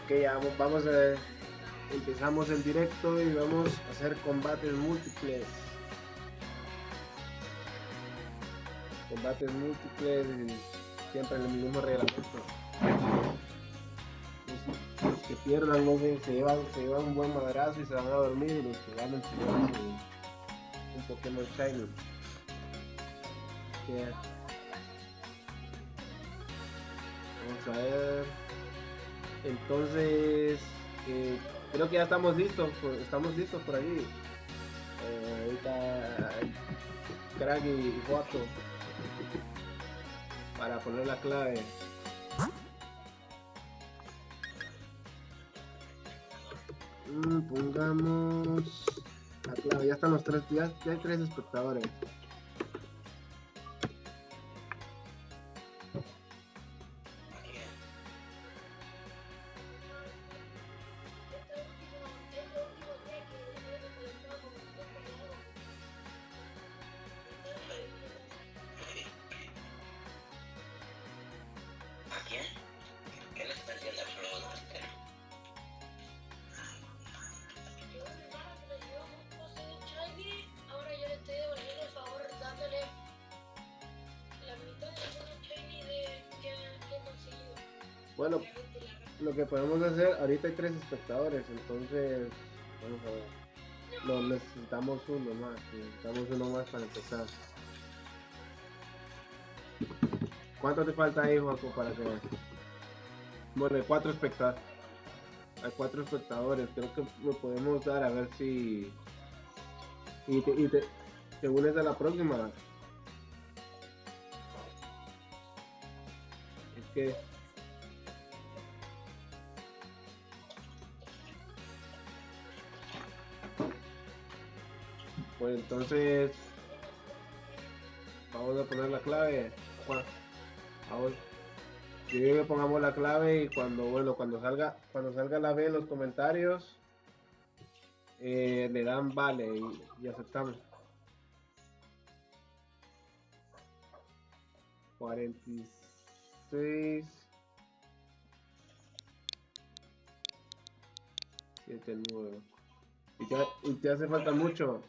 Ok, ya vamos a... Empezamos el directo y vamos a hacer combates múltiples. Combates múltiples y siempre en el mismo reglamento. Los que pierdan no sé, se llevan un buen madrazo y se van a dormir, y los que ganan se llevan un Pokémon Shiny. Yeah. Vamos a ver. Entonces, creo que ya estamos listos por allí. Ahorita Crack y Joto para poner la clave. Pongamos la clave. Ya están los tres, ya hay tres espectadores. Bueno, lo que podemos hacer, ahorita hay tres espectadores, entonces vamos a ver. No, necesitamos uno más para empezar. ¿Cuánto te falta ahí, Joaco, para que... Bueno, hay cuatro espectadores, creo que lo podemos dar a ver si... te unes a la próxima. Es que... Pues entonces... Vamos a poner la clave. Vamos. Yo digo que pongamos la clave y cuando salga la B en los comentarios, le dan vale y aceptamos. 46 79 y te hace falta mucho.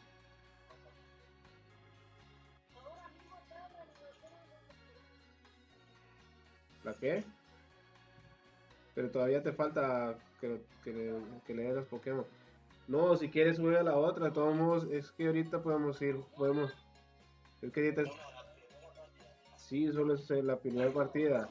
¿La qué? Pero todavía te falta que le des los Pokémon. No, si quieres subir a la otra, de todos modos, es que ahorita podemos. Es que ahorita sí, solo es la primera partida.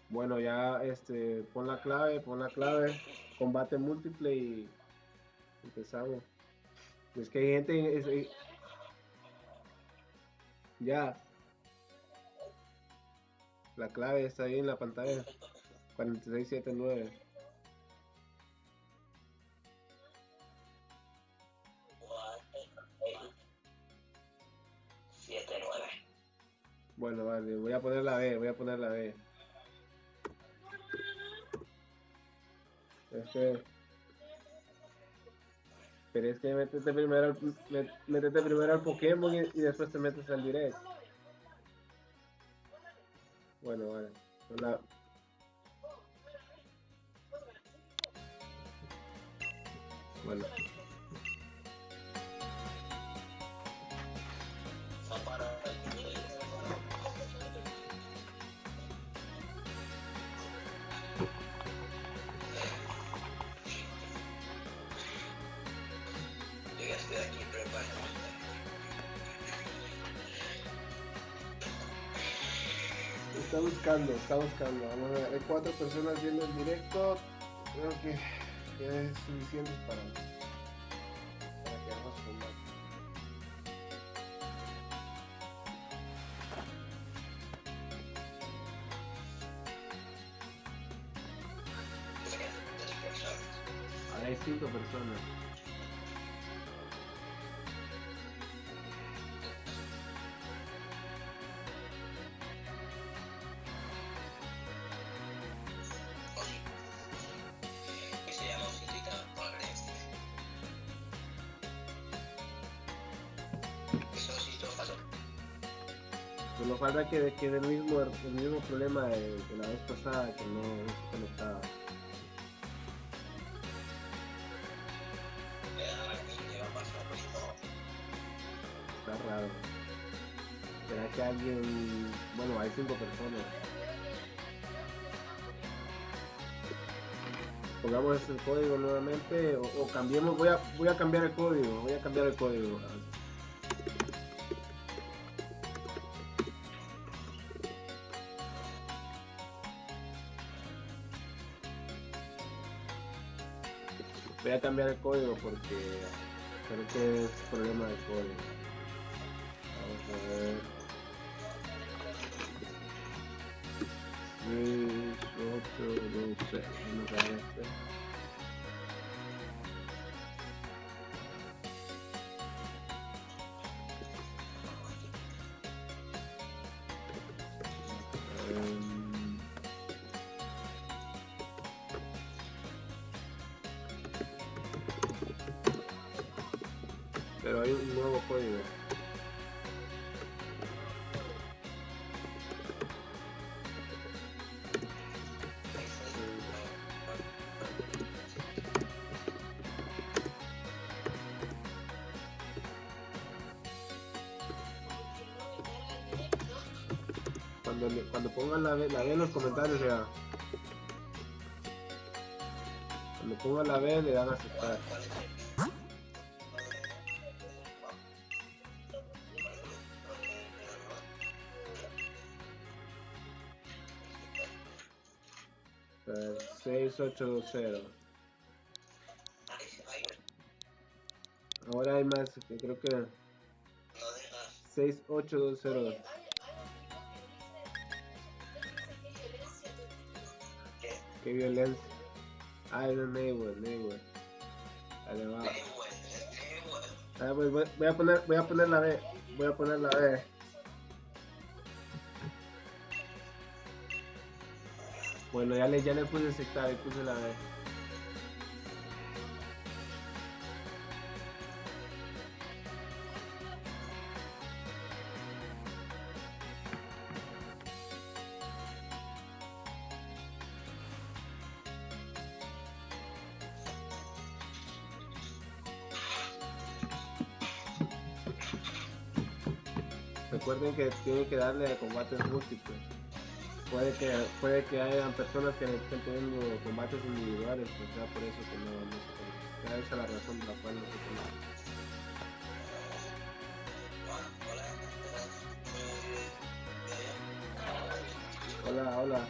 Bueno, ya pon la clave, combate múltiple y empezamos. Es que hay gente, ya, la clave está ahí en la pantalla. 4679. Bueno, vale, voy a poner la B. Pero es que métete primero al Pokémon y después te metes al direct. Bueno, vale. Bueno. Está buscando. Vamos a ver, hay 4 personas viendo el directo. Creo que es suficiente para que hagamos combate. Ahora hay 5 personas. Solo falta que quede el mismo problema de la vez pasada, que no se conectaba. Está raro. ¿Será que alguien... Bueno, hay 5 personas. Pongamos el código nuevamente o cambiemos. Voy a cambiar el código. Voy a cambiar el código. Voy a cambiar el código porque creo que es problema del código. Vamos a ver. 6, 8, 12. Vamos a ver este. Pero hay un nuevo código. Cuando pongan la B en los comentarios ya. Cuando pongan la B le dan a aceptar. ver, 6820. Ahora hay más, que creo que 6820. Qué violencia. Ah, es Mayweather. Vale, va. Ah, pues voy a poner la B. Voy a poner la B. Bueno, ya le puse aceptar y puse la B. Recuerden que tienen que darle a combates múltiples. Puede que hayan personas que estén teniendo combates individuales, pues sea por eso que no se conecta. Esa es la razón por la cual no se conecta. Hola, hola.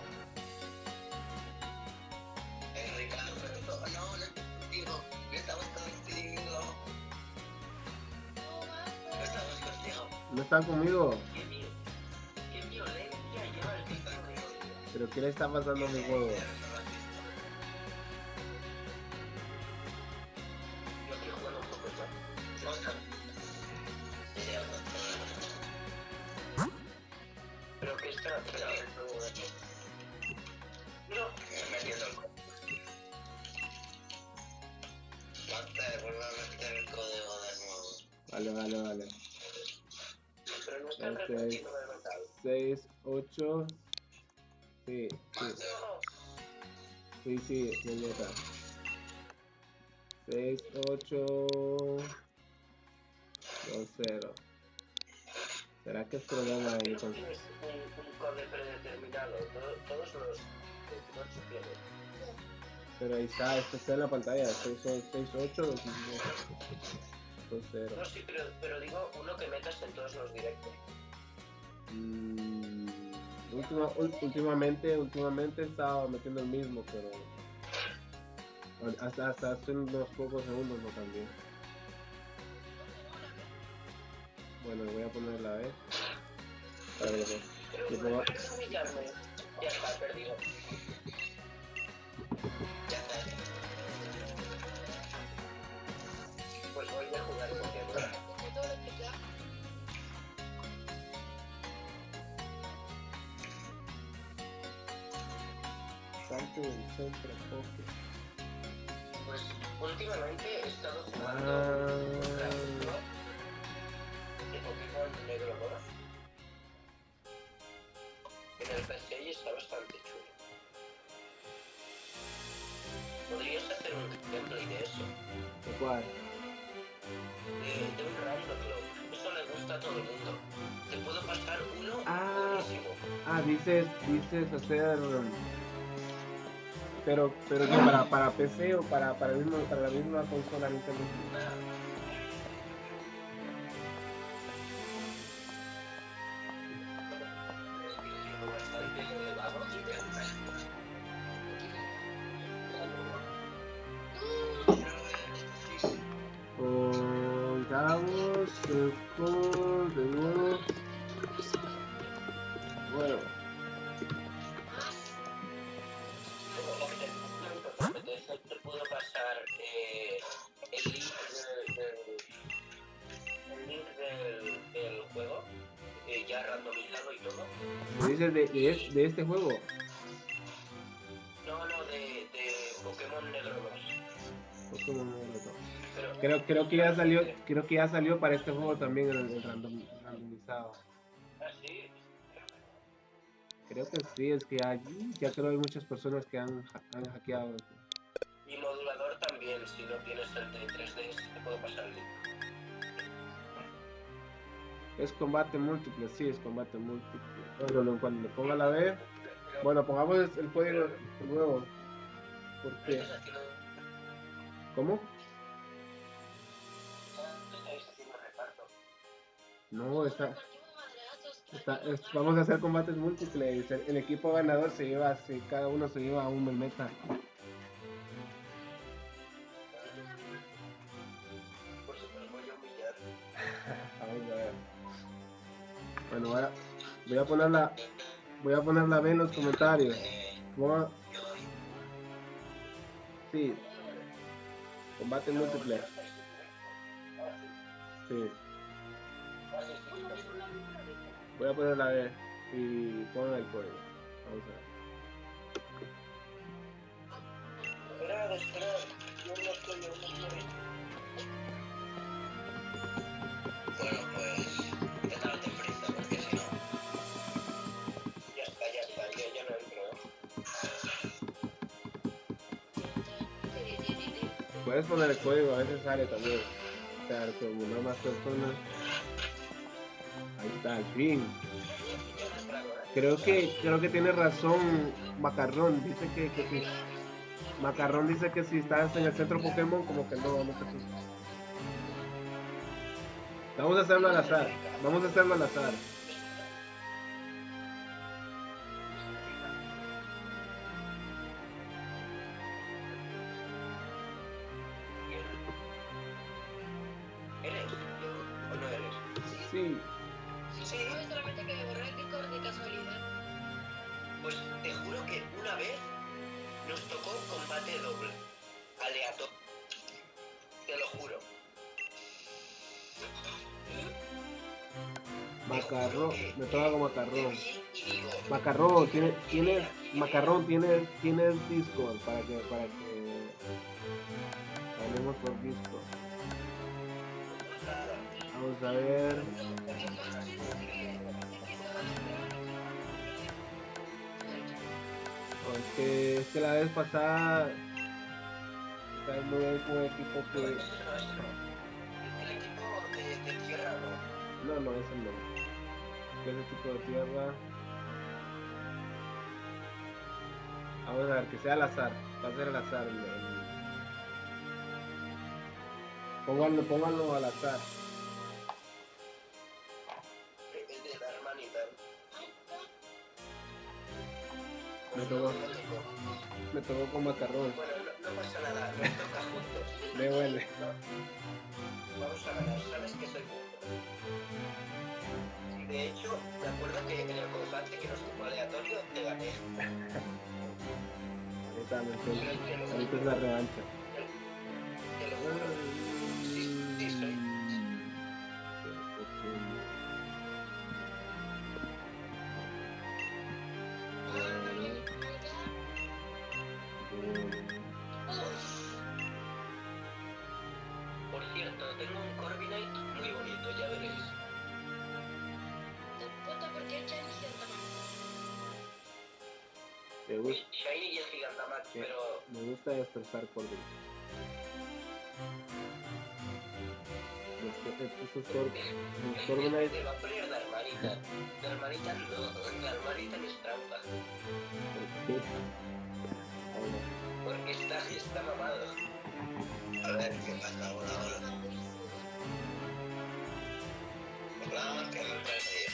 ¿No están conmigo? ¿Pero qué le está pasando a mi juego? Pero que está no, metiendo el vuelve a meter el código de nuevo. Vale. Pero no está repetido de verdad. 6, 8. Sí, ya está. 6, 8, 2, 0. ¿Será que es problema ahí? No tienes un código predeterminado, todos los tienen. Pero ahí está, está en la pantalla, 6, 8, 2, 0. No, sí, pero digo uno que metas en todos los directos. Últimamente he estado metiendo el mismo, pero hasta hace unos pocos segundos no cambié. Bueno, voy a poner la B. A ver, Pero puedes humillarme. Ya está perdido. Ya está. Pues voy a jugar Pokémon. Salto del centro, Poké. Pues últimamente he estado jugando de Pokémon Negro Moro. en el PC y está bastante chulo. Podrías hacer un gameplay de eso, ¿De cuál? de un Random Club. Eso le gusta a todo el mundo. Te puedo pasar uno buenísimo. Dices hacer, pero que para PC o para la misma consola Nintendo Switch. Bastante elevado y de Pongamos con de nuevo. Bueno, te puedo pasar el link del juego, ya randomizado y todo. ¿me dices de este juego? No, de Pokémon Negro 2. Pokémon Negro 2. Pero, Creo que ya salió para este juego también el randomizado. ¿Ah, sí? Creo que sí, es que ya creo hay muchas personas que han hackeado esto. Y modulador también, si no tienes el de 3DS, te puedo pasar el link. Es combate múltiple, sí, es combate múltiple. Bueno, cuando le ponga la B, bueno, pongamos el código nuevo. Porque, ¿Estás haciendo, ¿cómo? estáis haciendo reparto? No, vamos a hacer combates múltiples. El equipo ganador cada uno se lleva un Melmeta. Por supuesto, voy a humillar. Vamos a ver. Bueno, voy a poner la B en los comentarios. Sí, combate múltiple. Sí. Voy a poner la B y pongan el código. Vamos a ver. Espera, yo no estoy. Bueno, pues, ¿qué tal te prisa? Porque si no... Ya está, ya no entro. Puedes poner el código, a veces sale también. O sea, como no más personas. Ahí está, al fin. Creo que tiene razón Macarrón. Dice que si Macarrón dice que si estás en el centro Pokémon, como que no te gusta. Vamos a hacerlo al azar. Vamos a hacerlo al azar. ¿Eres? ¿O no eres? Sí. Sí. No es solamente que me borré el Discord de casualidad. Pues te juro que una vez nos tocó combate doble. Aleatorio. Te lo juro. Macarrón, me toca con Macarrón. Y digo, Macarrón, tienes Discord para que hablemos por Discord. Vamos a ver. Es que la vez pasada está muy bien con un equipo que. el equipo de tierra, ¿no? No, ese no. Ese tipo de tierra. Vamos a ver, que sea al azar. Va a ser al azar. Pónganlo al azar. El de Darman y tal. Me tocó con Macarrón. Bueno, no pasa nada, nos toca juntos. Me huele. Vamos a ganar, sabes que soy justo. De hecho, me acuerdo que en el combate que nos tocó aleatorio, te gané. Ahorita es la revancha. Te lo juro. Sí, soy. Por cierto, tengo un Corviknight muy bonito, ya veréis. Te puto porque echa mi cierta mano. Me gusta, Shiny y el Gigantamax, ¿Qué? pero me gusta destrozar Corviknight. Esos Corviknight. te va a poner de hermanita. De hermanita no, de hermanita no es trampa. Porque está mamado. A ver, ¿qué pasa ahora? Hola, ¿qué me parece?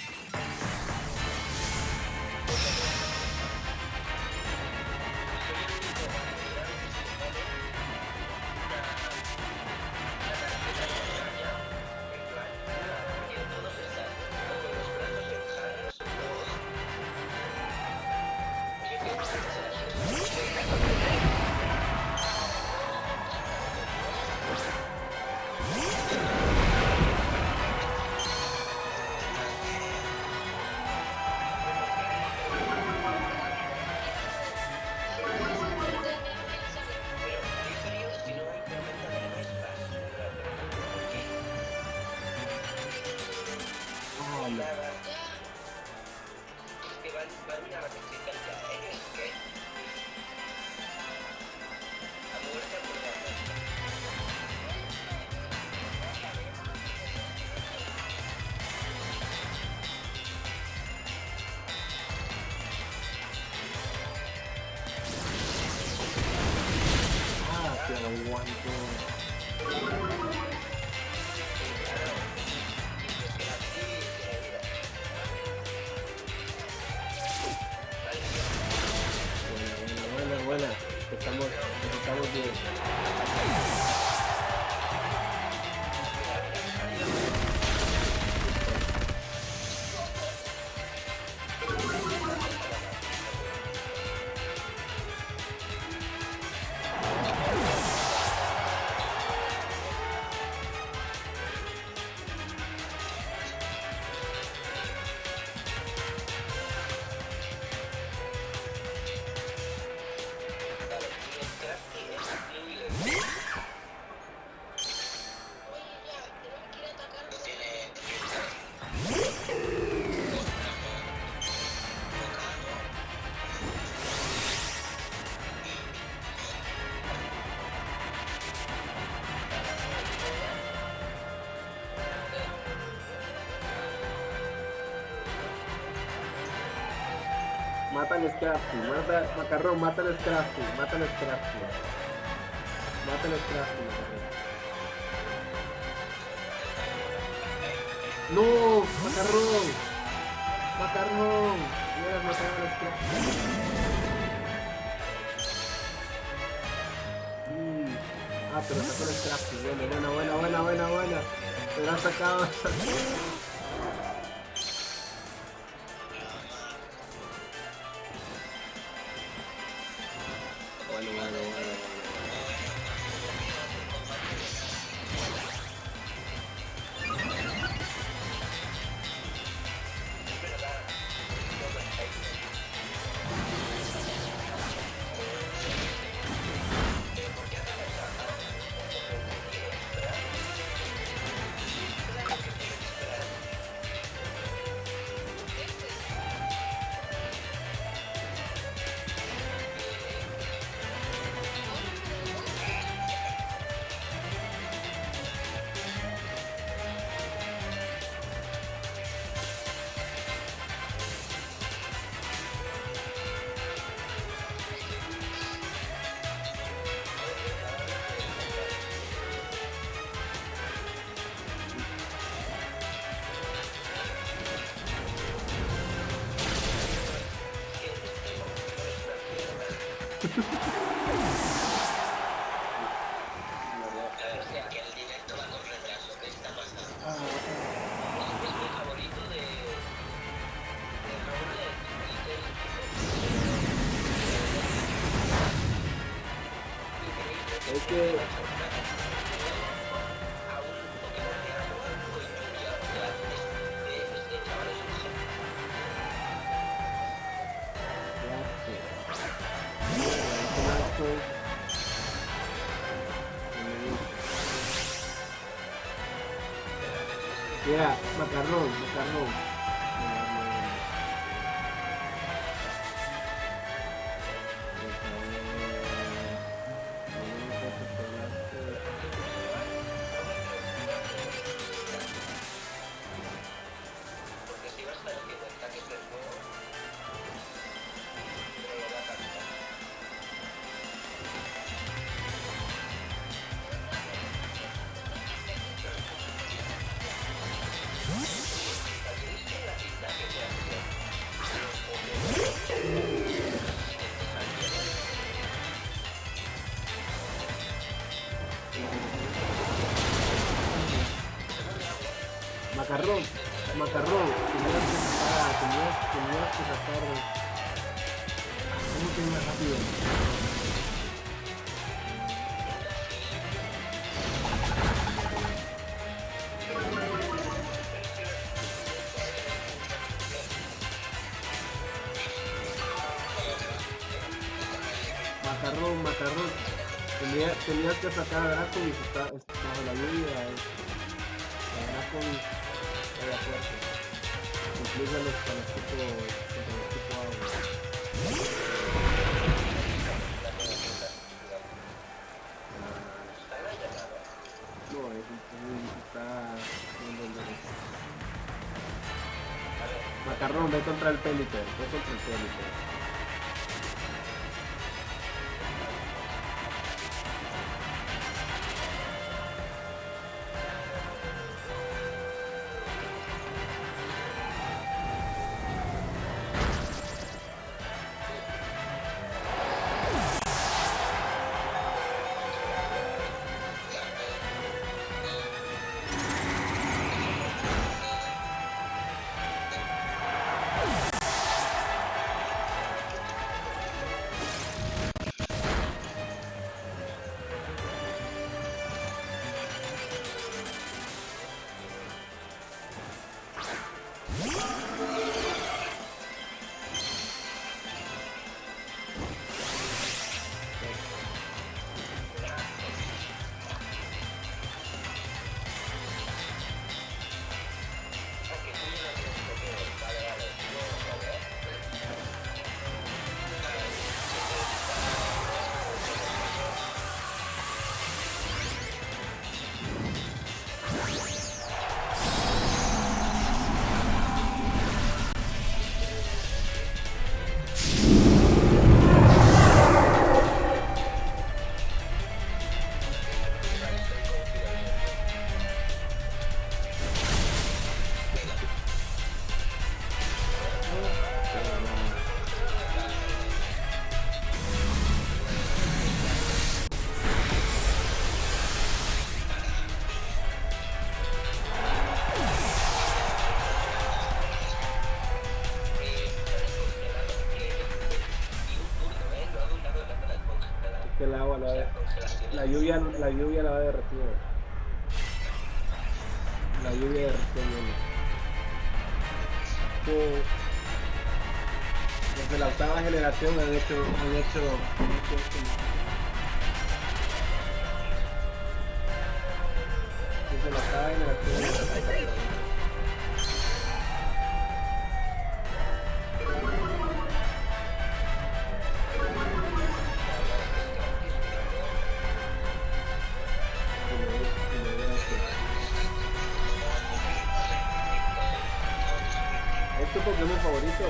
Te aguanto. Buena. Estamos bien. Mata al Scrafty, Macarrón, mata al Scrafty. No, Macarrón, hubieras matado al Scrafty. Pero sacó el Scrafty, buena. Pero ha sacado. Es que mira, macarrón. Macarrón, tenías que sacar. ¿Cómo que más rápido? Macarrón. Tenías que sacar a Dracovic, está bajo la lluvia. A Dracovic era fuerte. Incluso contra los tipo agua. No, está viendo el derecho. Macarrón, ve contra el Peliter. El agua la lluvia la va a derretir. La lluvia derretió el desde la octava generación han hecho esto. Desde la octava generación ¿es tu Pokémon favorito?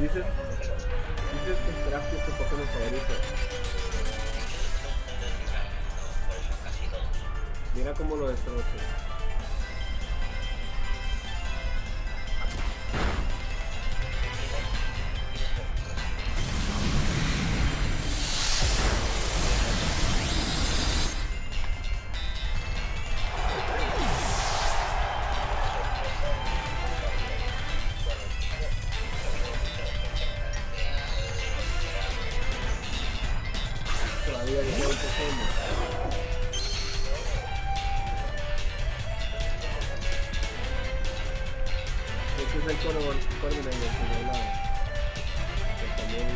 Dices que esperas que es tu Pokémon favorito. Mira cómo lo destrozo. Todavía le queda un Pokémon. Este es el Corviknight del que me hablaba. Que también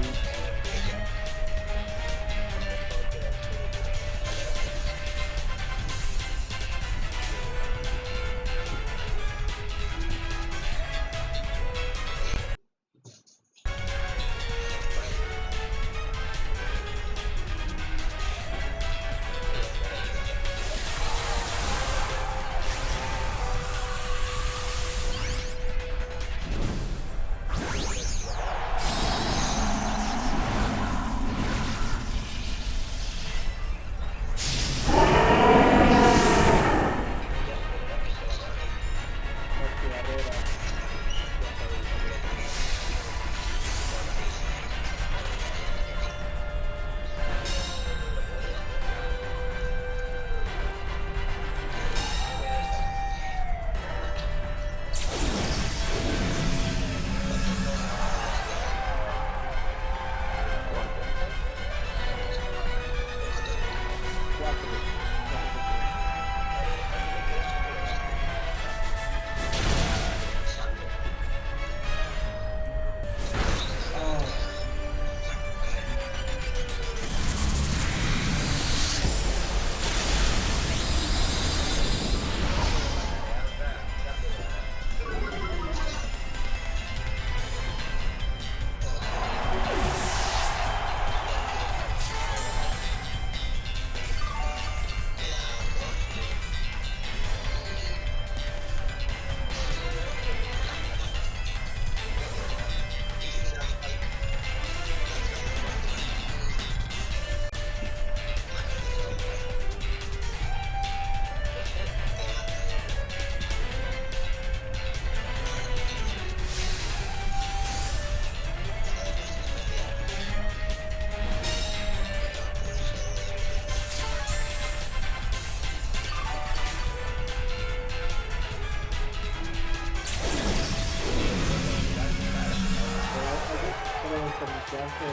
desperdiciaste el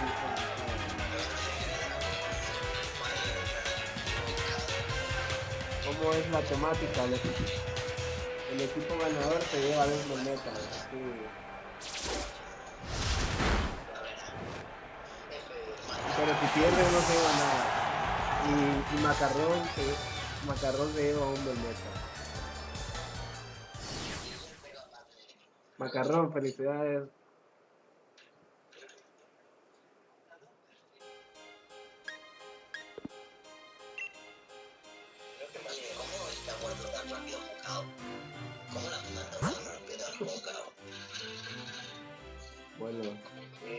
¿cómo es la temática? El equipo ganador se lleva 2 metas. Sí. Pero si pierde no se lleva nada. Y Macarrón se lleva un meta. Macarrón, felicidades. ¿Cómo está muerto tan rápido Jocao? ¿Cómo la mata tan rápido al Jocao? Bueno, ¿Qué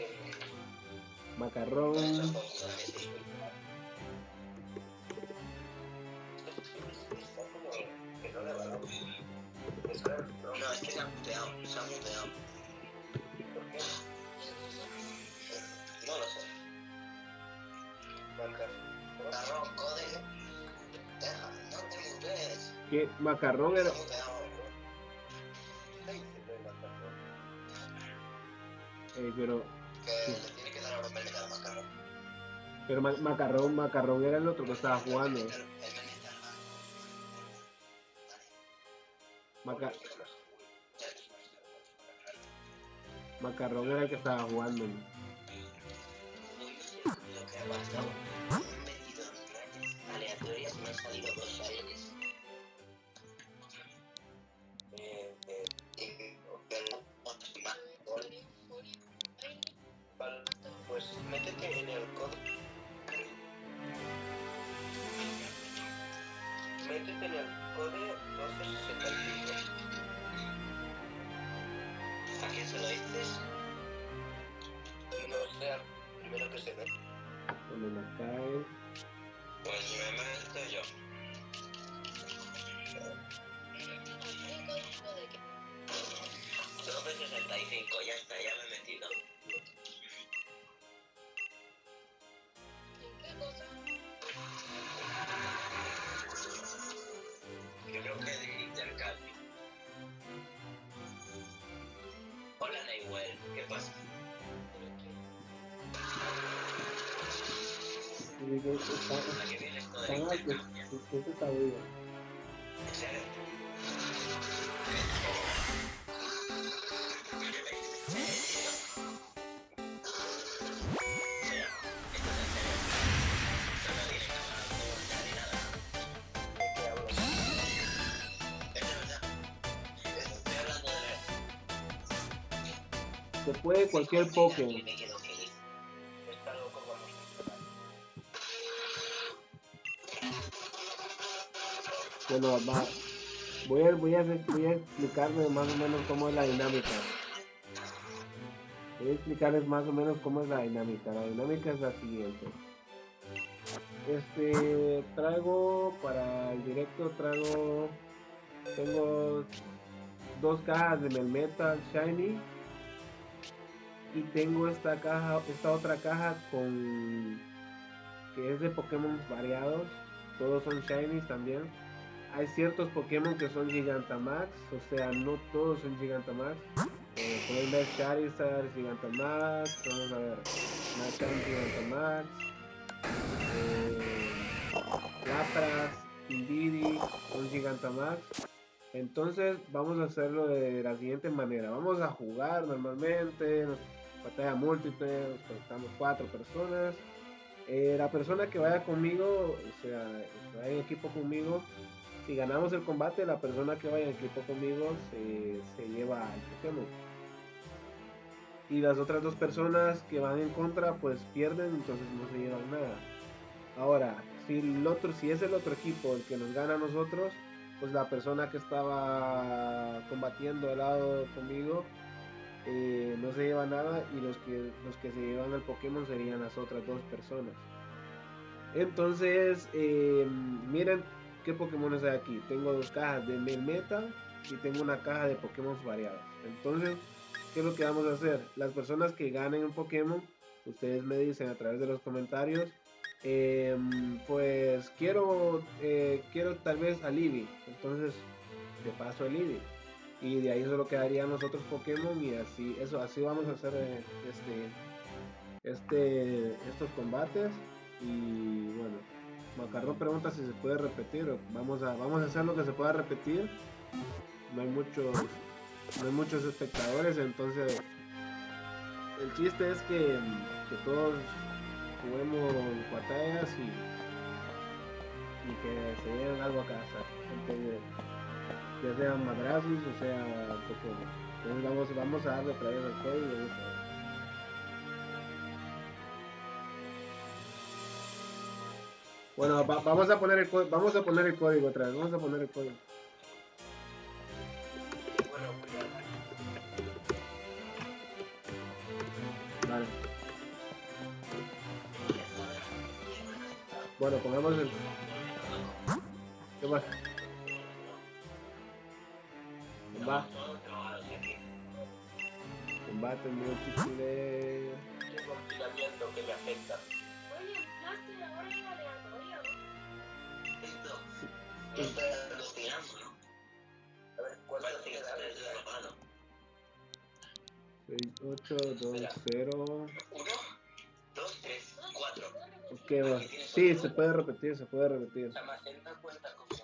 Macarrón. ha hecho Jocao? Está como que no le va a dar. No, es que se ha muteado, ¿Por qué? No lo sé. Macarrón, code. Deja, no te mutees. ¿Qué? Macarrón era. Se ha muteado. Pero Que le tiene que dar a Europa el meta de Macarrón. Pero Macarrón era el otro que estaba jugando. Macarrón era el que estaba jugando. Lo que ha pasado, han metido aleatorias y me han salido 2 shines. Vale, pues métete en el código. Métete en el código 1265. ¿A quién se lo dices? No sé, al primero que se ve. Cuando me cae. Pues me meto yo. ¿El código de qué? 1265, ya está, ya me he metido. ¿En qué cosa? Yo creo que de intercambio. Hola Neyuel, ¿qué pasa? ¿A qué viene esto de intercambio? Eso está bien. ¿En serio? Se puede cualquier Pokémon. Me quedo feliz. Está loco, vamos a empezar. Bueno, voy a explicarles más o menos cómo es la dinámica. Voy a explicarles más o menos cómo es la dinámica. La dinámica es la siguiente. Traigo para el directo, tengo 2 cajas de Melmetal Shiny y tengo esta otra caja que es de Pokémon variados, todos son Shinies también. Hay ciertos Pokémon que son Gigantamax, o sea, no todos son Gigantamax. Pueden ver Charizard, Gigantamax, vamos a ver, Machamp Gigantamax, Lapras, Indeedee, son Gigantamax. Entonces vamos a hacerlo de la siguiente manera. Vamos a jugar normalmente, batalla múltiple, nos conectamos 4 personas. La persona que vaya conmigo, o sea, que vaya en equipo conmigo, si ganamos el combate, la persona que vaya en equipo conmigo se lleva el Pokémon. Y las otras 2 personas que van en contra, pues pierden, entonces no se llevan nada. Ahora, si es el otro equipo el que nos gana a nosotros, pues la persona que estaba combatiendo al lado conmigo no se lleva nada y los que se llevan al Pokémon serían las otras 2 personas. Entonces, miren qué Pokémon hay aquí. Tengo 2 cajas de Melmetal y tengo una caja de Pokémon variados. Entonces, ¿qué es lo que vamos a hacer? Las personas que ganen un Pokémon, ustedes me dicen a través de los comentarios, pues quiero tal vez a Libby. Entonces, te paso a Libby. Y de ahí solo quedarían los otros Pokémon y así vamos a hacer estos combates. Y bueno, Macarrón pregunta si se puede repetir. Vamos a hacer lo que se pueda repetir. No hay muchos espectadores, entonces el chiste es que todos juguemos batallas y que se lleven algo a casa. Entonces, ya sean madrazos o sea Pokémon. Entonces vamos a darle otra vez al código. Vamos a ver. Bueno, vamos a poner vamos a poner el código otra vez. Vamos a poner el código. Bueno, cuidado. Vale. Bueno, pongamos el. ¿Qué más? Combate múltiple. Tengo un filamiento que me afecta. Oye, Blaster, ahora es aleatorio. Esto es alucinando, ¿no? A ver, ¿cuál es el de la mano? 6, 8, 2, 0. 1, 2, 3, 4. Ok, bueno. Sí, se puede repetir, se puede repetir. La maceta cuenta como...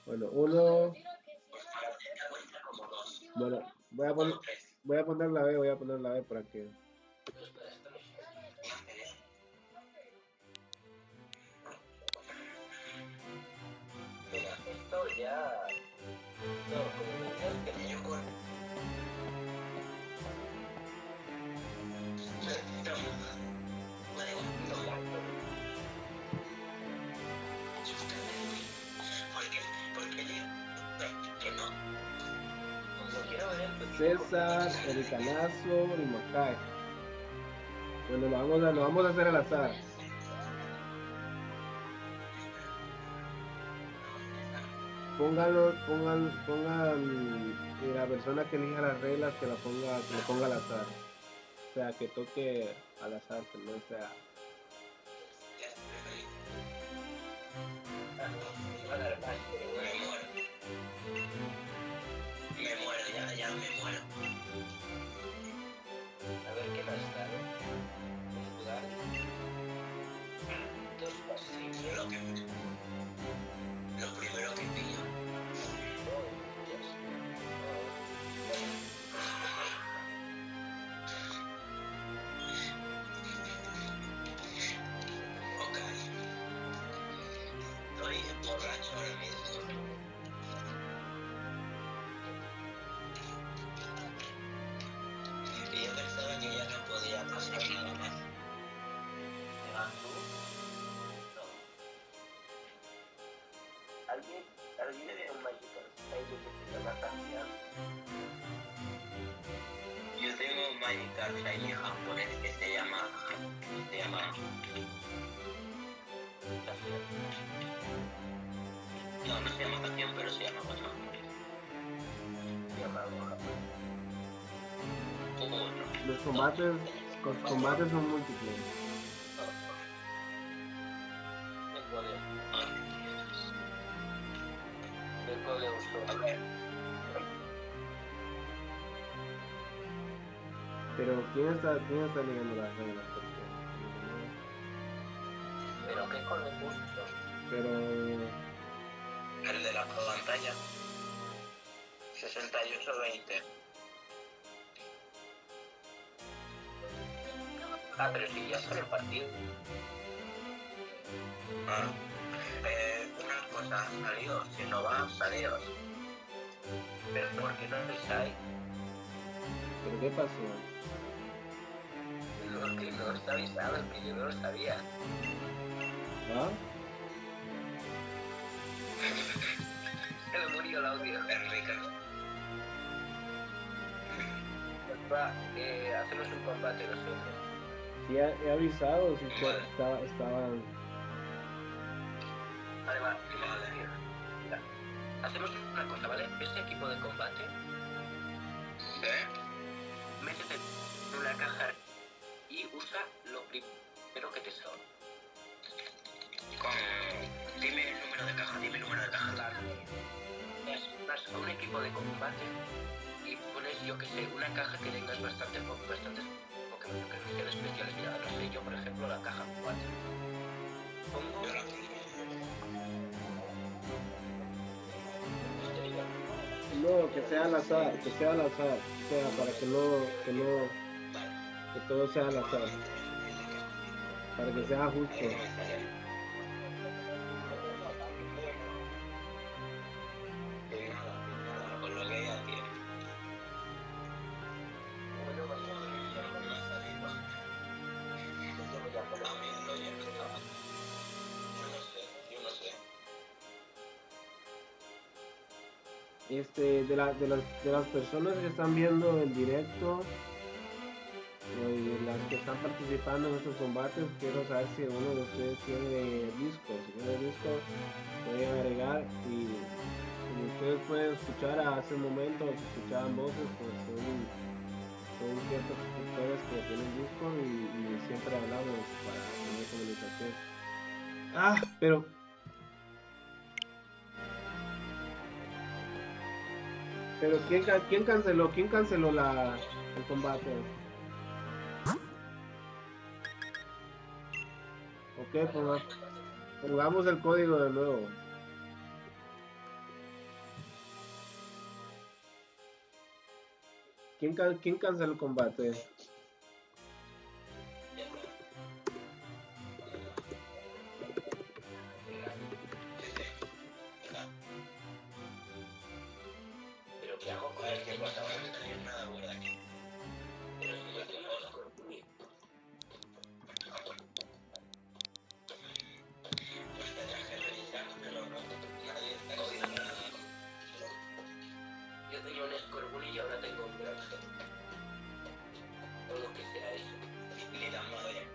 Bueno, 1. Tiro que si Pues era la maceta cuenta como 2. Bueno, voy a O poner 3. la B para que. Espera, esto no es... Mira, esto ya... No, como me digas que me llevo... César, Ericanazo y Macay. Bueno, lo vamos a hacer al azar. Pongan la persona que elija las reglas que lo ponga al azar. O sea, que toque al azar, que no sea. Me muero, ya me muero. A ver qué más da. Jugar. Dos pasillos. Lo primero que pillo. Oh, Dios. Ok. Estoy borracho ahora mismo. Y yo pensaba que ya no podía pasar nada más. ¿Te vas tú? No. ¿Alguien tiene un Magical Shiny que se llama Tasia? Yo tengo un Magical Shiny japonés que se llama Tasia. No, no se llama Tasia, pero se llama algo japonés. Se llama algo japonés. Los combates son múltiples. A ver. Pero ¿quién está leyendo las reglas? ¿Pero qué con el gusto? Pero El de la pantalla. 68-20. Ah, pero si ya está en el partido. Una cosa, adiós, si no vas, adiós. Pero ¿por qué no avisáis? ¿pero qué pasó? No, que no está avisado, que yo no lo sabía. ¿Ah? Se me murió el audio. Enrique. Va, hacemos un combate nosotros. Sí, he avisado, sí que Vale. estaban. Vale, va. Mira, hacemos una cosa, ¿vale? Este equipo de combate, métete en una caja y usa lo primero que te salga. Dime el número de caja, Claro. Vas a un equipo de combate y pones, yo que sé, una caja que tengas bastantes Pokémon que sean especiales. Mira, no sé, yo por ejemplo la caja 4. Pongo... No, que sea al azar, que sea al azar. O sea, para que que todo sea al azar. Para que sea justo. Con lo que ella tiene. De las personas que están viendo el directo y las que están participando en estos combates, quiero saber si uno de ustedes tiene disco. Si tiene disco, pueden agregar y como ustedes pueden escuchar hace un momento, se escuchaban voces, pues son ciertos suscriptores que tienen disco y siempre hablamos para tener comunicación. Pero ¿quién canceló? ¿Quién canceló el combate? Ok, pongamos el código de nuevo. ¿Quién canceló el combate? Pero ¿qué hago con el que no acaba de salir nada bueno aquí? Pero si yo tengo los corpulis. Pues te traje el revisado, pero no. Nadie está haciendo nada. Yo tenía un Scorbunny y ahora tengo un Grandson. O lo que sea eso. Ni la madre.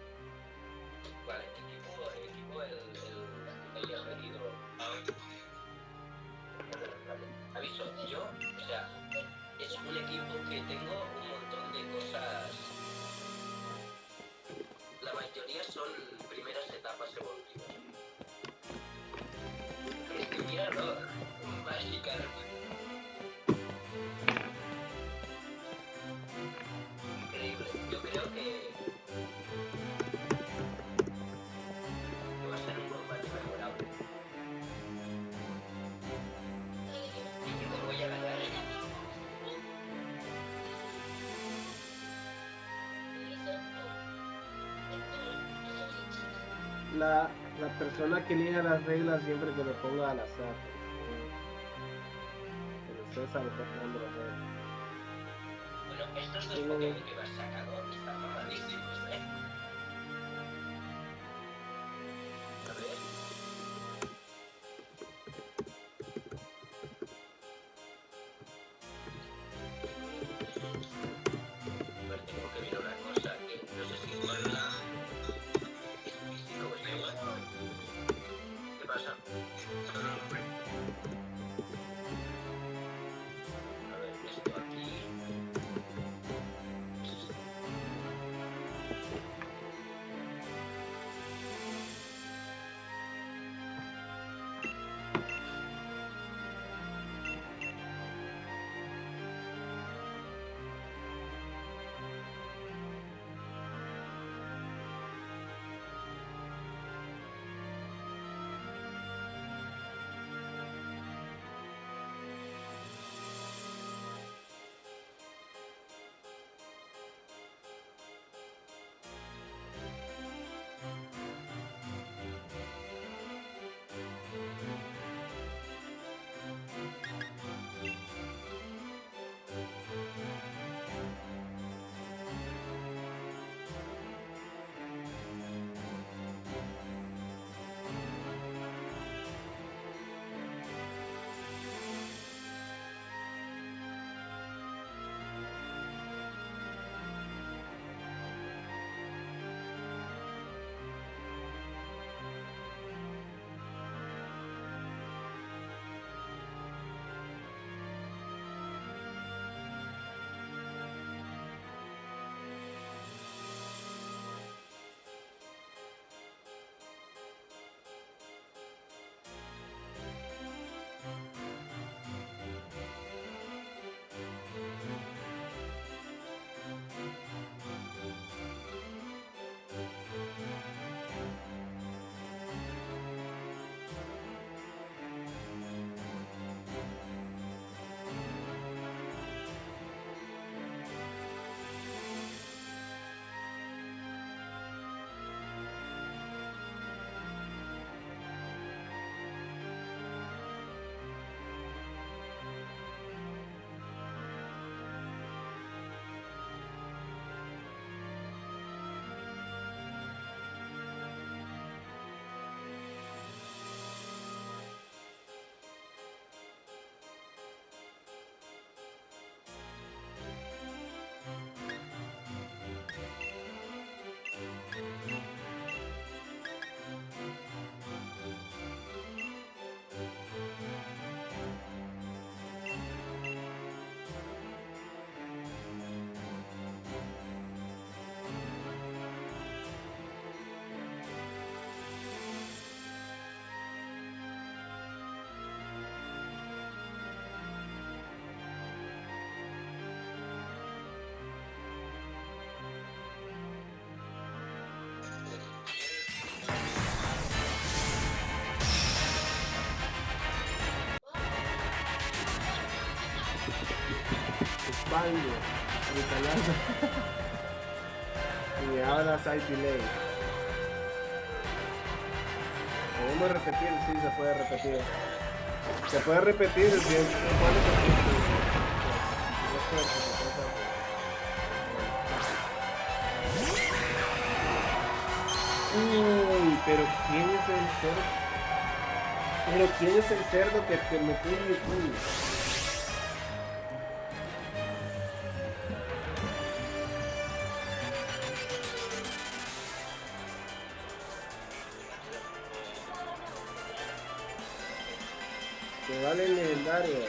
Vale, equipo el referido. A ver. Aviso, yo, o sea, es un equipo que tengo un montón de cosas. La mayoría son primeras etapas evolutivas. Es que míralo, Magikarp. Increíble. Yo creo que va a ser un combate memorable. Y me voy a ganar. La persona que elija las reglas siempre que lo ponga al azar. El César está poniendo las reglas. Bueno, estos dos Pokémon que me has sacado están mamadísimos, ¿eh? A ver. A ver, tengo que ver una cosa que no sé si es mala. ¿Cómo es igual? ¿Qué pasa? A ver, esto aquí. pango. En italiano. Y me habla side delay. ¿Podemos repetir? Sí, se puede repetir. Se puede repetir, si se puede repetir. Uy, pero ¿quién es el cerdo? Pero ¿quién es el cerdo que me puso Mewtwo? Que vale legendario.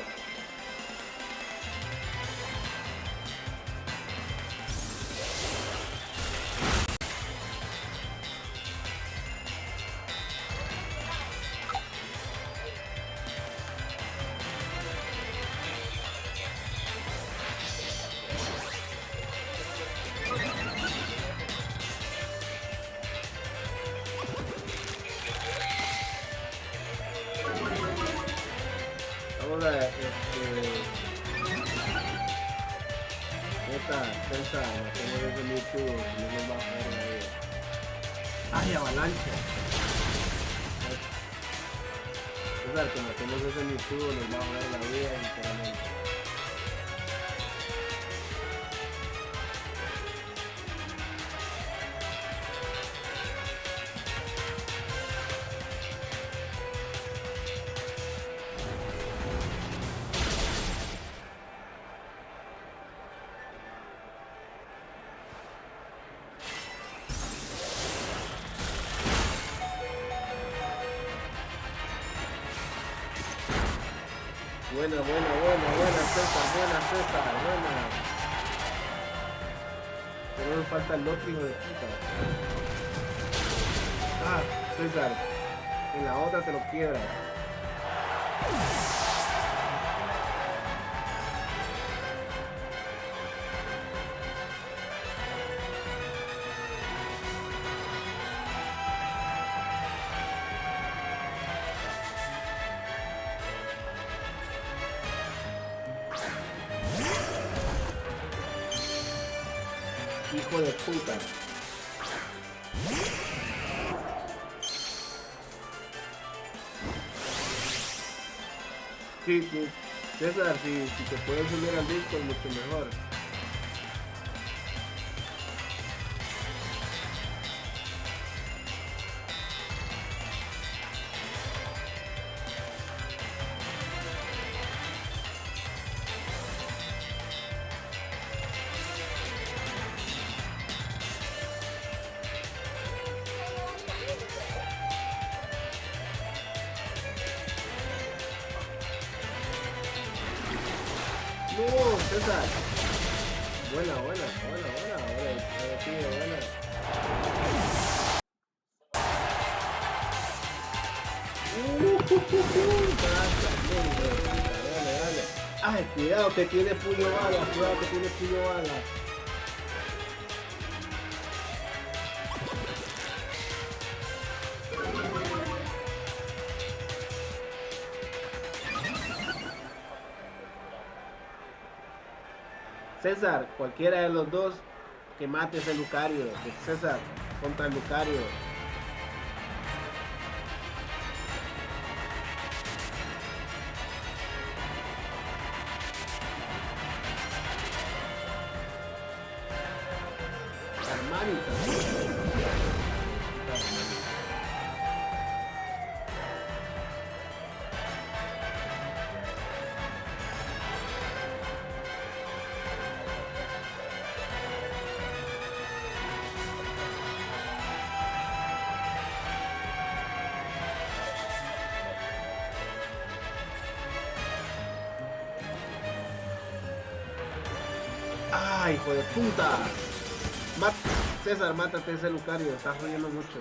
Vamos a esta, tengo desde Mewtwo, no nos va a joder la vida. ¡Ay, avalancha! César, como hacemos ese Mewtwo, nos va a joder la vida, sinceramente. Buena, César, buena. Pero nos falta el otro hijo de puta. Ah, César, en la otra te lo quiebra. Hijo de puta. Sí, César, si te puedes subir al disco, mucho mejor. No, César. Buena. Tío, buena. Dale. Ay, cuidado que tiene puño bala, César, cualquiera de los dos que mate ese Lucario. César contra el Lucario. ¡Ay, hijo de puta! César, mátate ese Lucario, estás jodiendo mucho.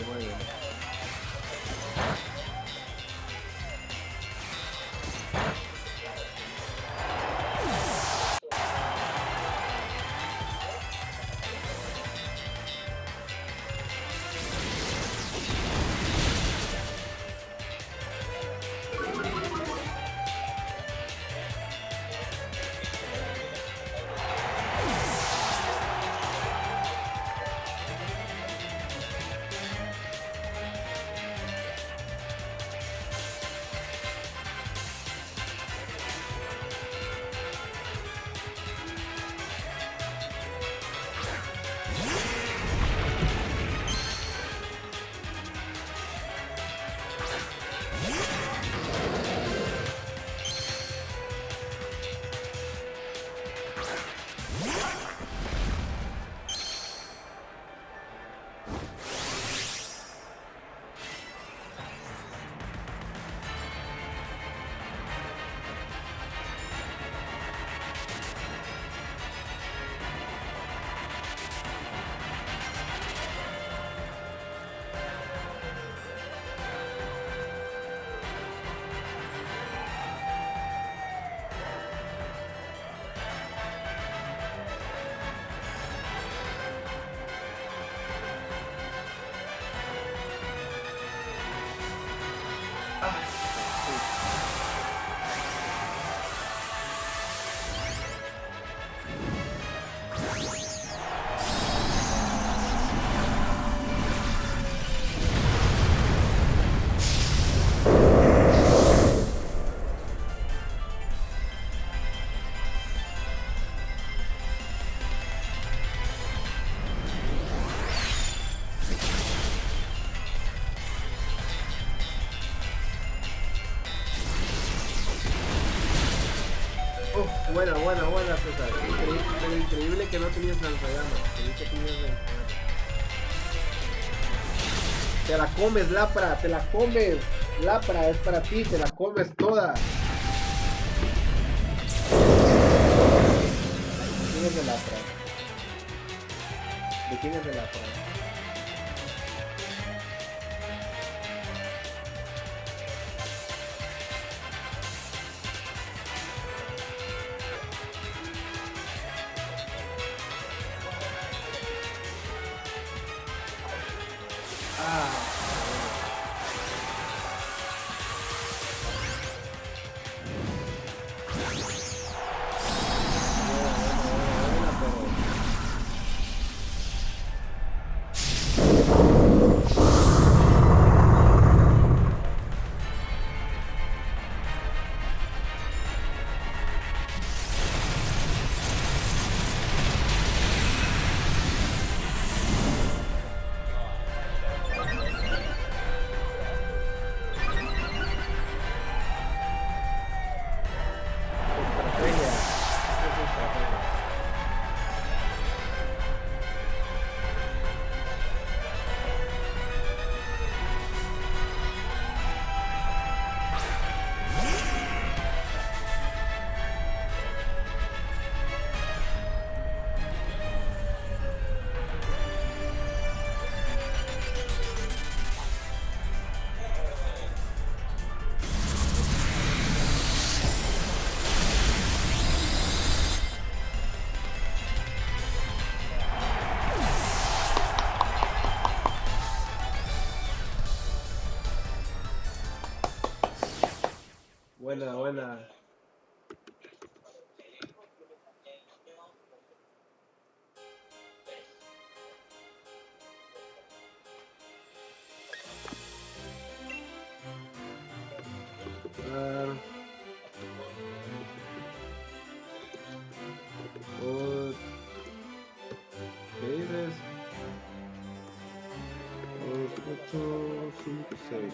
Bueno. Buena, César. Increíble que no tenías lanzallamas. Creí que tenías lanzallamas. Te la comes, Lapra, te la comes. Lapra, es para ti, te la comes toda. ¿De quién es el Lapra? ¿De quién es el Lapra? Buena. ¿Qué dices? 8, 5, 6.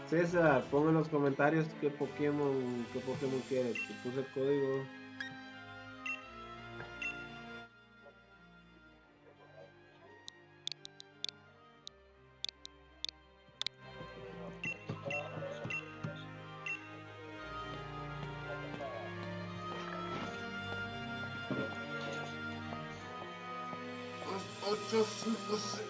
César, pon en los comentarios qué Pokémon quieres. Te puse el código. Ocho, 5, 6.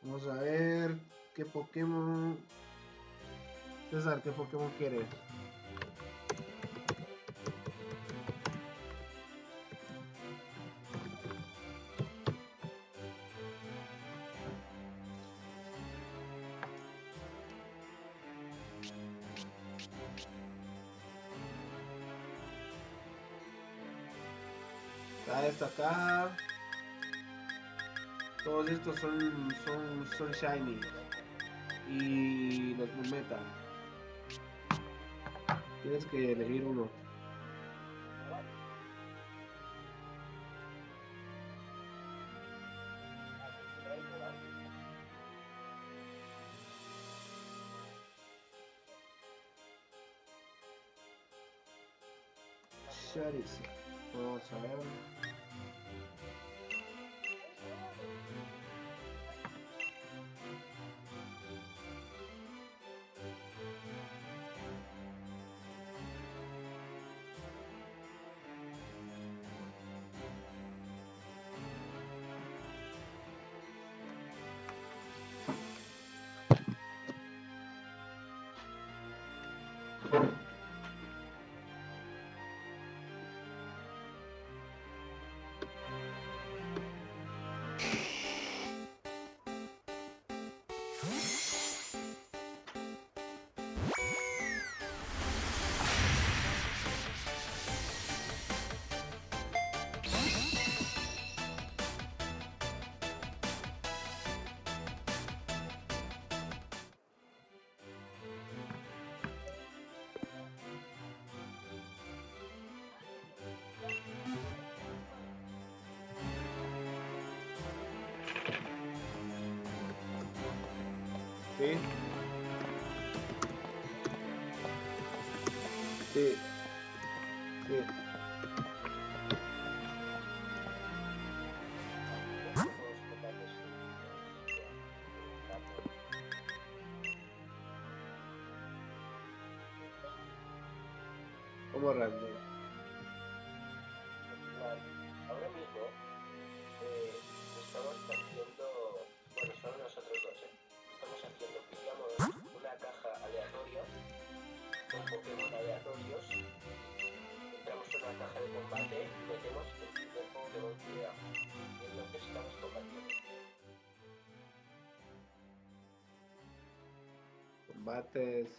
Vamos a ver qué Pokémon. César, ¿qué Pokémon quieres? Está esta acá. Todos estos son shiny. Y los meta. Tienes que elegir uno. Charizard. Vamos a ver. Sí. Sí. Sí. Como random. Ahora mismo estamos haciendo, bueno, solo nosotros dos, estamos haciendo, pillamos una caja aleatoria con Pokémon aleatorios, entramos en una caja de combate y metemos el primer Pokémon que veamos. Y es lo que estamos combatiendo. Combates.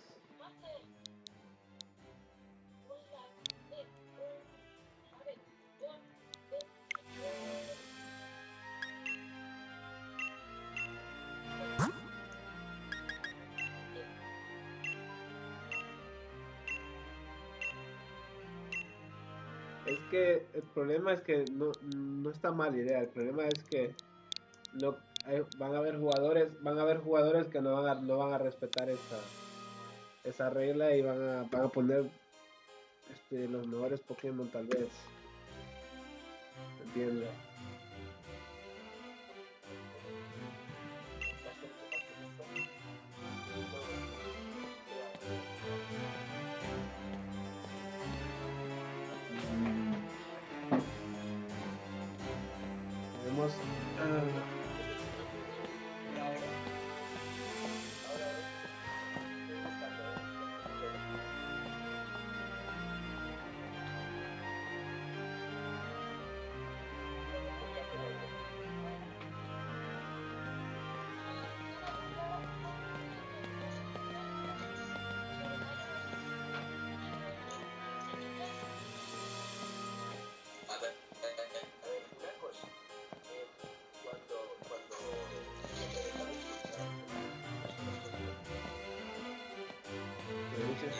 Es que el problema es que no está mala idea. El problema es que no van a haber jugadores que no van a respetar esa regla y van a poner los mejores Pokémon tal vez. Entiendo. Tenemos A ver, una cosa, cuando ¿qué dices?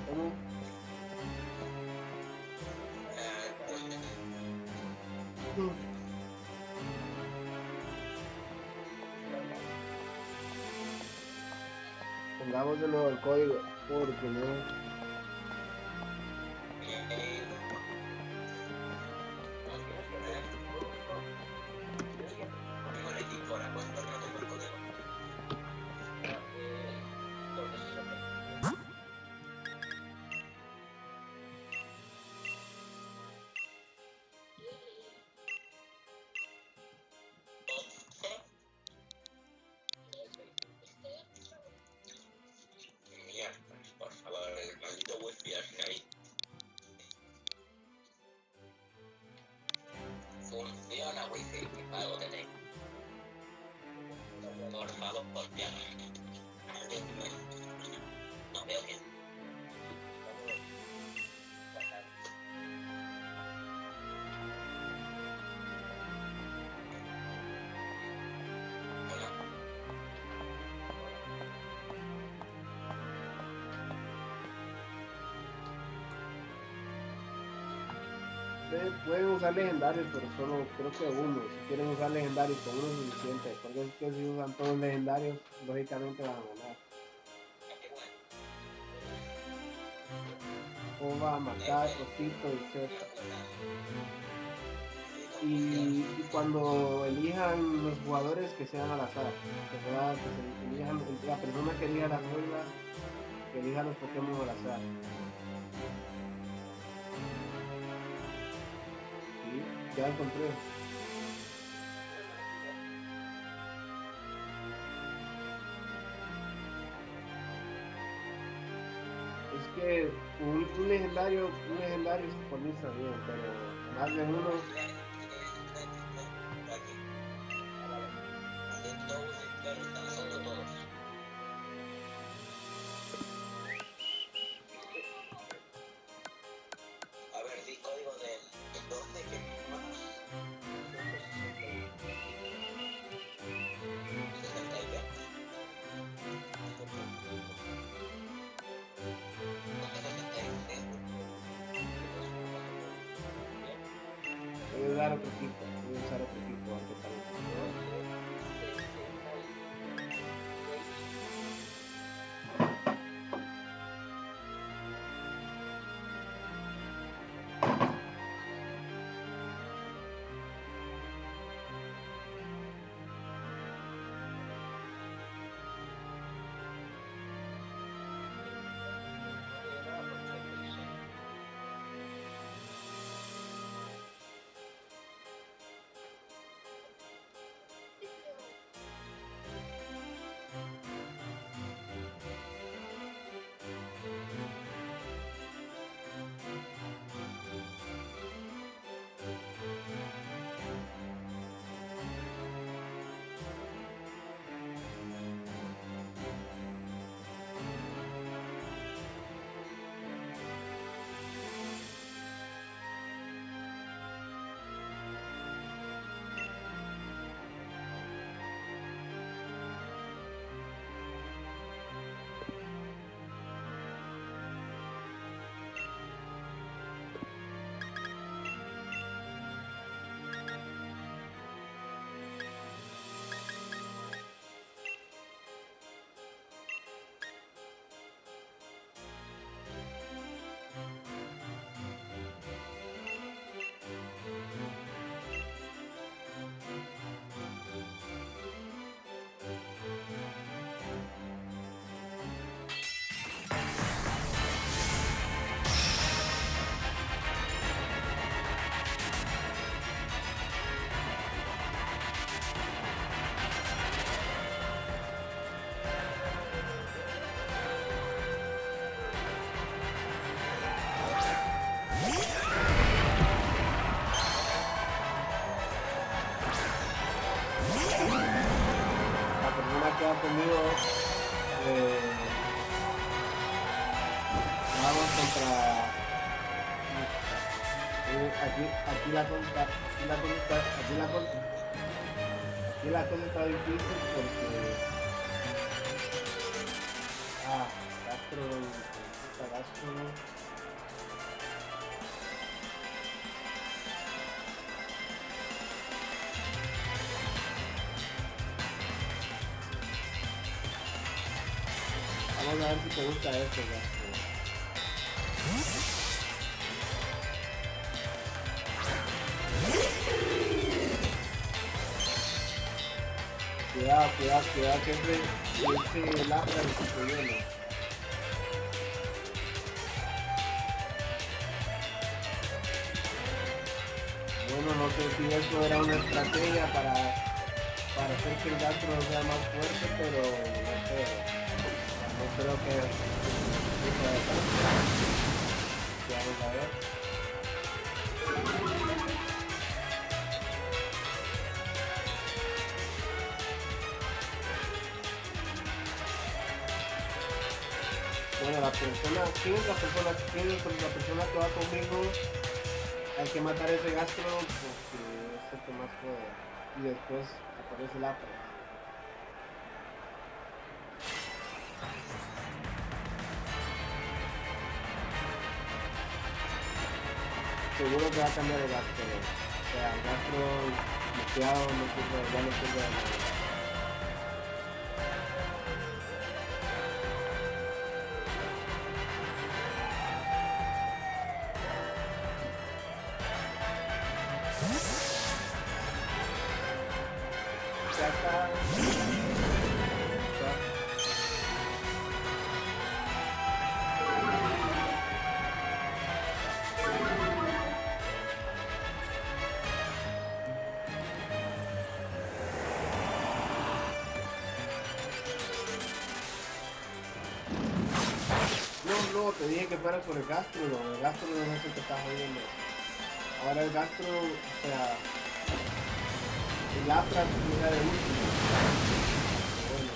¿Cómo? Pongamos de nuevo el código porque no. por favor, el maldito wifi ahí. Funciona wifi, que algo tenéis. Por favor, ya. No veo bien. Pueden usar legendarios, pero solo creo que uno. Si quieren usar legendarios, con uno es suficiente. Porque es que si usan todos legendarios, lógicamente van a ganar. ova, macar, osito y z. Y cuando elijan los jugadores que sean al azar, que se elijan, la persona que elija las reglas, que elija los Pokémon al azar. Sí, ya encontré. Es que un legendario se comienza bien, pero más de uno. A ver, di código del 12 que más 60 Voy a usar otro equipo, aunque parece. Que ha tenido vamos contra aquí la cosa está difícil porque Gastro vamos a ver si te gusta esto, Gastro. Cuidado que ese Lapras es hielo. Bueno, no sé si eso era una estrategia para hacer que el Gastro sea más fuerte, pero no sé. No creo que vamos a ver. Bueno, ¿quién es la persona que va conmigo? Hay que matar a ese Gastro porque es el que más puede. Y después aparece el Lapras. Seguro que va a cambiar el Gastro. O sea, el Gastro bloqueado no sirve, ya no sirve de nada. No, te dije que fueras por el Gastrodon. El Gastrodon no es el que está jodiendo. Ahora el Gastrodon, o sea, el Lapras era de último. Bueno.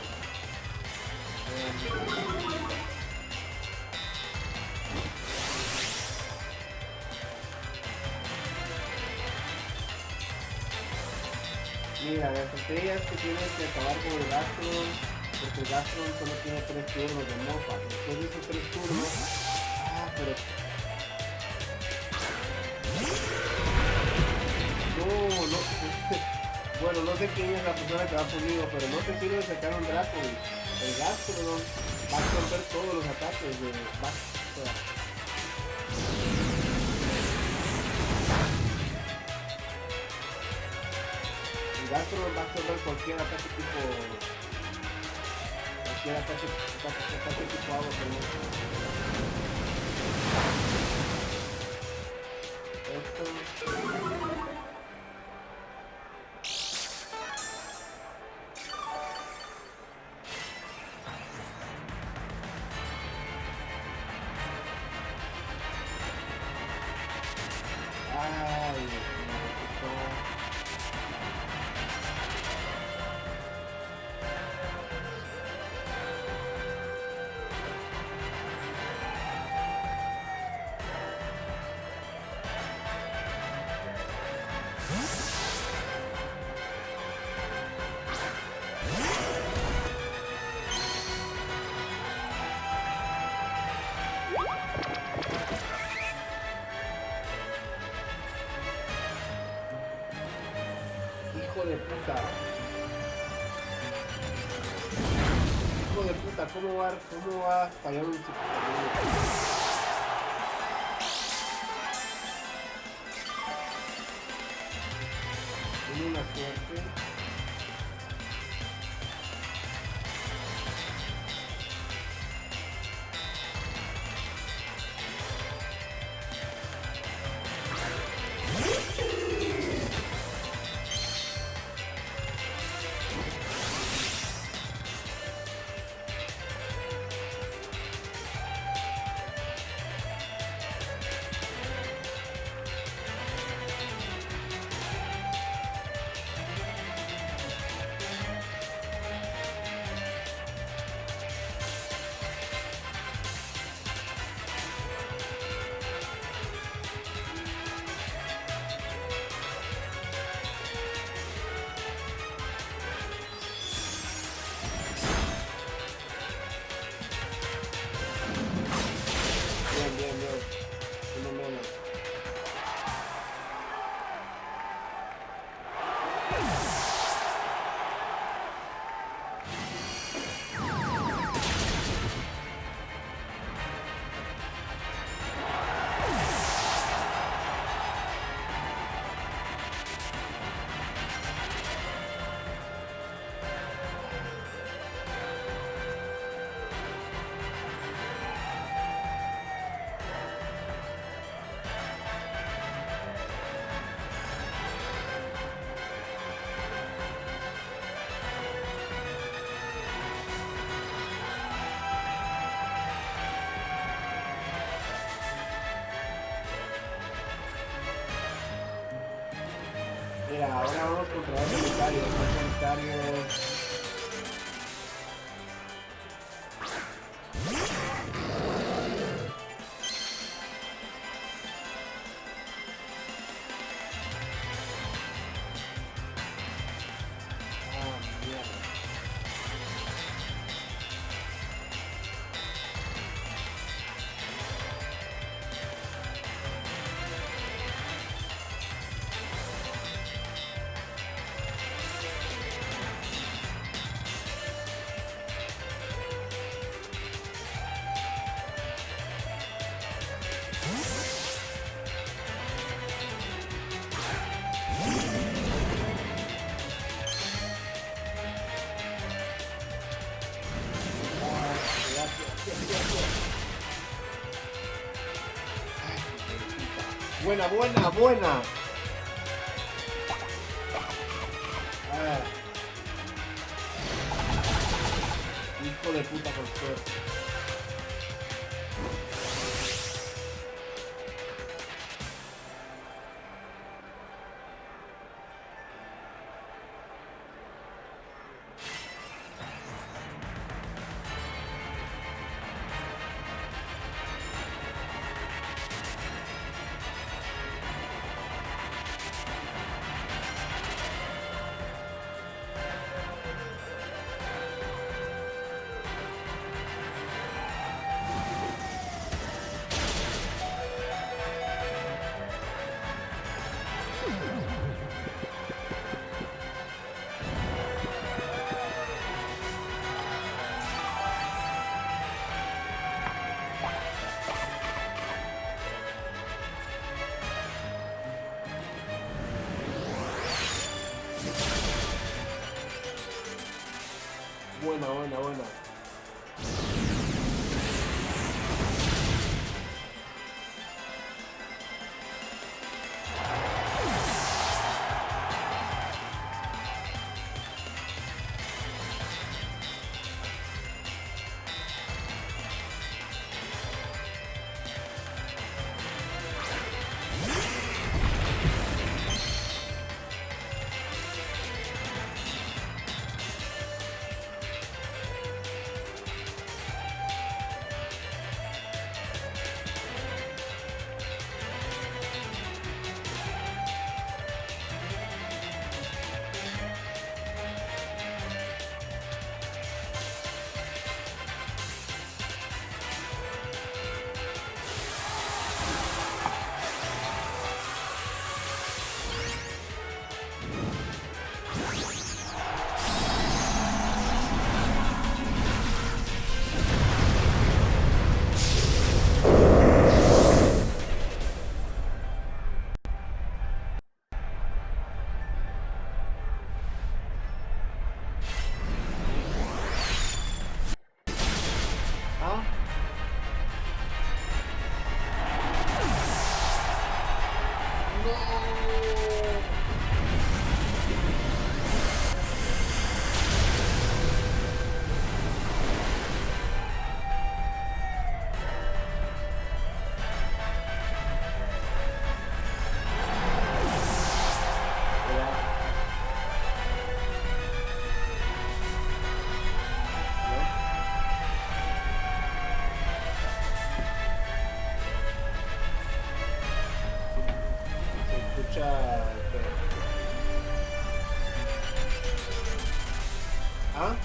Mira, la estrategia es que tienes que acabar con el Gastrodon, porque el Gastrodon solo tiene 3 turnos de mofa. Después de esos 3 turnos, pero no, bueno, no sé quién es la persona que va conmigo, pero no te sirve sacar un Draco. El Gastrodon va a absorber todos los ataques de el Gastrodon va a absorber cualquier ataque tipo tipo agua. Hijo de puta, ¿cómo va a fallar un chico? Tiene una suerte. Mira, ahora vamos contra los solitarios. Los solitarios. Buena, buena, buena. Hijo de puta con suerte. Buena, buena, buena. ¿Ah? Se escucha. ¿Ah?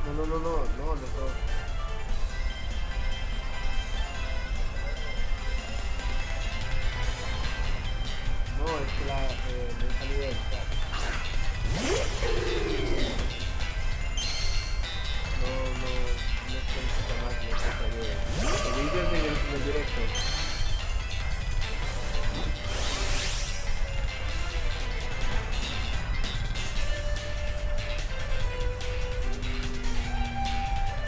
No. No, es que me he salido del chat. No estoy más, no estoy salido. El vídeo es en el directo.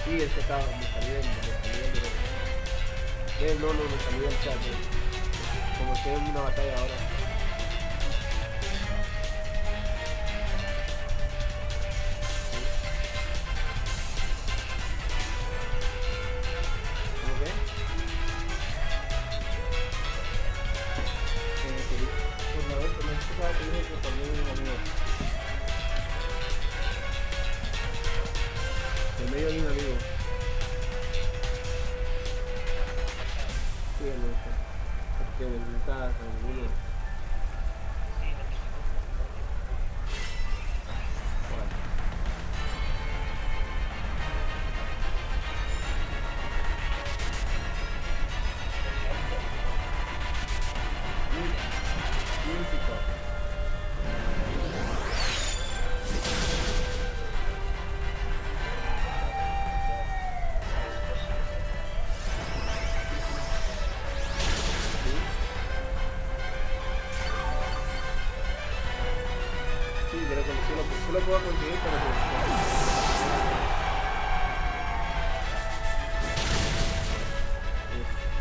Sí, es que estaba, me salió el directo. No, me salió el chat. Como estoy en una batalla ahora. ¿Cómo ves? Por la vez, pero no escuchaba que dije que también es un amigo. En medio de un amigo. Sí, no sé. Porque necesitas alguno. Música. Sí, creo que sí lo puedo conseguir, pero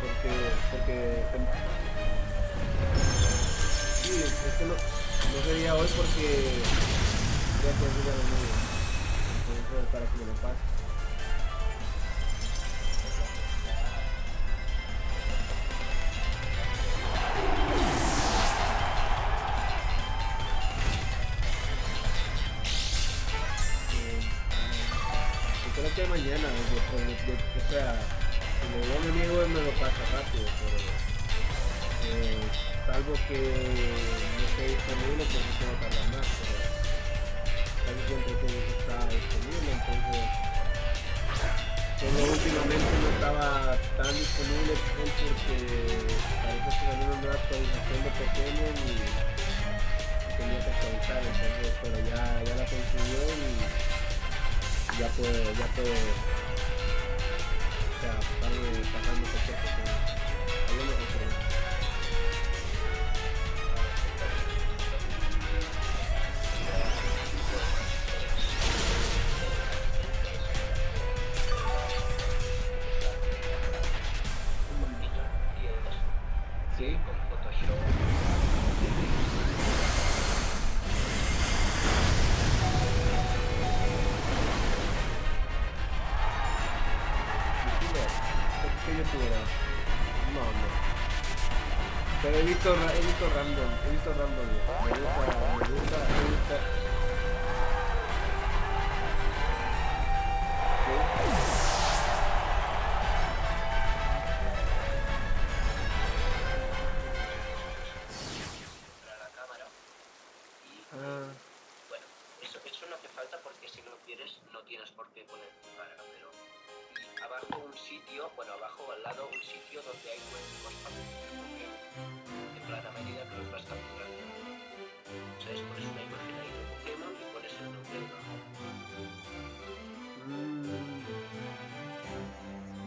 porque sí, es que no sería hoy porque quería que diga lo mismo. Entonces, para que me lo pase. Yo creo que mañana, o sea, si le digo a mi amigo él me lo pasa rápido, pero salvo que no esté disponible, pues no puedo tardar más, pero casi siempre tiene que estar disponible, entonces solo últimamente no estaba tan disponible porque parece que salió una nueva actualización de Pokémon y tenía que actualizar, entonces, pero ya la consiguió y ya puedo, o sea, pasando cualquier cosa. Ahí lo confirmo. que tuviera. No, no. Pero he visto random. Me gusta. Para la cámara y bueno, eso no hace falta porque si lo quieres no tienes por qué poner tu cara, pero abajo un sitio, bueno, abajo al lado un sitio donde hay huecos para poner Pokémon, en plan a medida que los vas capturando. ¿Sabes? Pones una imagen ahí de Pokémon y pones el nombre debajo.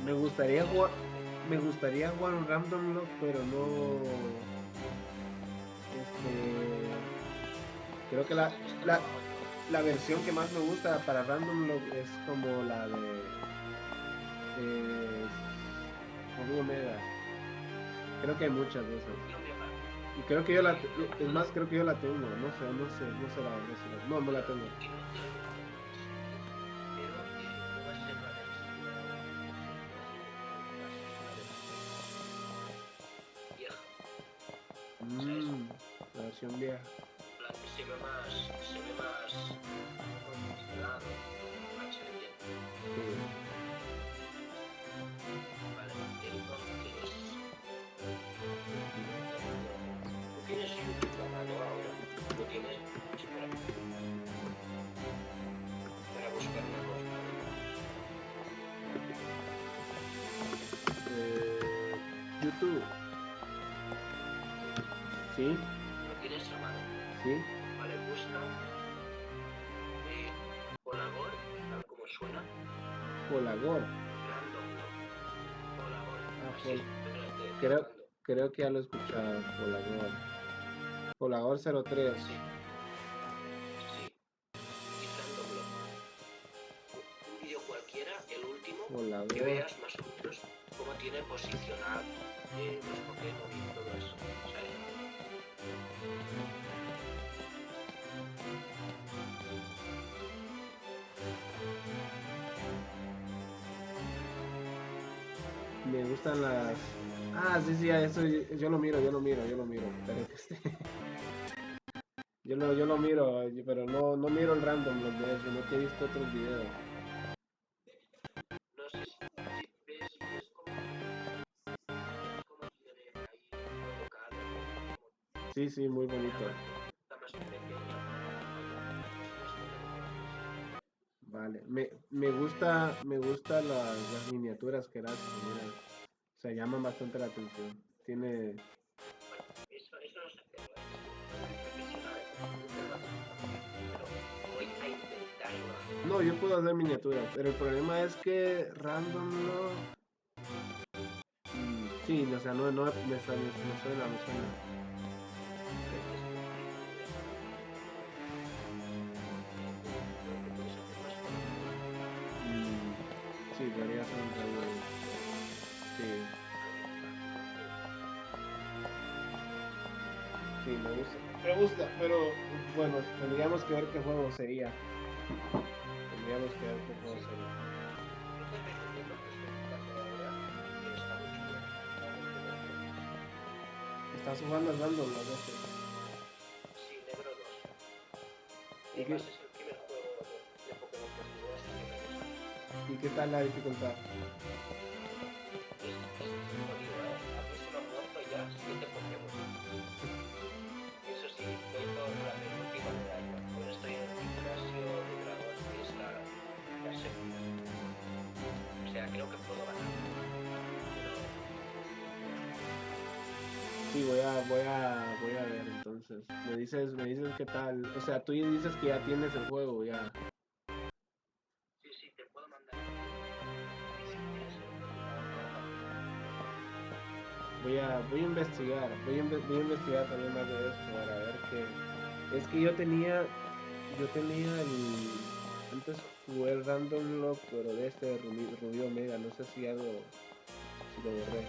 Me gustaría jugar un Random Lock, pero no. Creo que la versión que más me gusta para Random Lock es como la de Rubio Omega. Creo que hay muchas de esas. Y creo que es más, creo que yo la tengo. No sé la verdad. No la tengo. La versión vieja. Se ve más condicionado, más bien. Vale, entonces ¿tú tienes YouTube a mano ahora? ¿Lo tienes? Espera. Para buscar una cosa. YouTube. ¿Sí? ¿Lo tienes a mano? Sí. Vale, busca Polagor, tal como suena. Polagor. Random, ¿no? Polagor. Creo que ya lo he escuchado. Polagor 03. Sí. Y Random Block. Un vídeo cualquiera, el último, Polagor. que veas más o menos cómo tiene posicionado los Pokémon y todo eso, ¿sabes? Me gustan las. Sí, eso yo lo miro. Pero yo lo miro, pero no miro el random los de sino que he visto otros videos. No sé si ves cómo tiene ahí colocado. Sí, muy bonito. Está más pequeña. Vale, me gusta las miniaturas que hacen, mira. O sea, llaman bastante la atención. Tiene. Eso no sé hacerlo, pero voy a intentarlo. No, yo puedo hacer miniaturas, pero el problema es que random no. Sí, o sea, no me suena. Sí, podría ser un random. Sí, me gusta, pero bueno, tendríamos que ver qué juego sería. Estás jugando al random las veces. Sí, Negro 2. ¿Y qué? Además es el primer juego de Pokémon que jugué, así que me gusta. ¿Y qué tal la dificultad? Es jodido, ¿eh? A mí se me han muerto ya 7 Pokémon. Eso sí, voy por la penúltima medalla. Ahora estoy en el gimnasio de dragón, que es la séptima. O sea, creo que puedo ganar. Sí, voy a ver entonces. Me dices qué tal. O sea, tú dices que ya tienes el juego, ya. Sí, te puedo mandar. Voy a investigar. Voy a investigar también más de esto para ver qué. Es que yo tenía antes jugué el Random Lock, pero de este Rubio Omega. No sé si lo borré.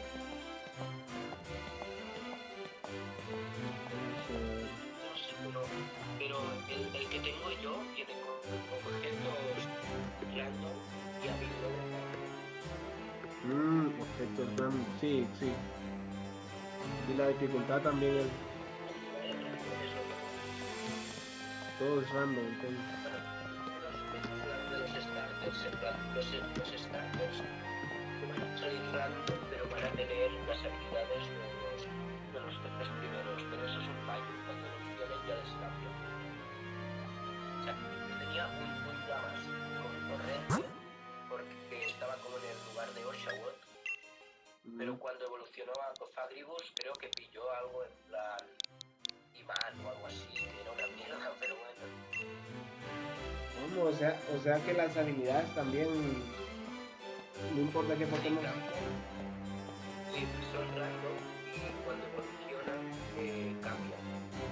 Pero el que tengo yo tiene objetos random y habilidades. Objetos Sí, sí. Y la dificultad también es, todo es random, entonces. De los starters, en plan, los starters que van a salir random, pero van a tener las habilidades de los tres primeros, pero eso es un fallo, cuando evolucionen ya les cambia. O sea, yo tenía un llamas con corrente, porque estaba como en el lugar de Oshawott, pero cuando evolucionó a Cofagrigus creo que pilló algo en plan imán o algo así, que era una mierda, pero bueno. ¿Cómo? O sea que las habilidades también, no importa qué Sí, Pokémon. cambian. Sí, son random y cuando evolucionan cambian.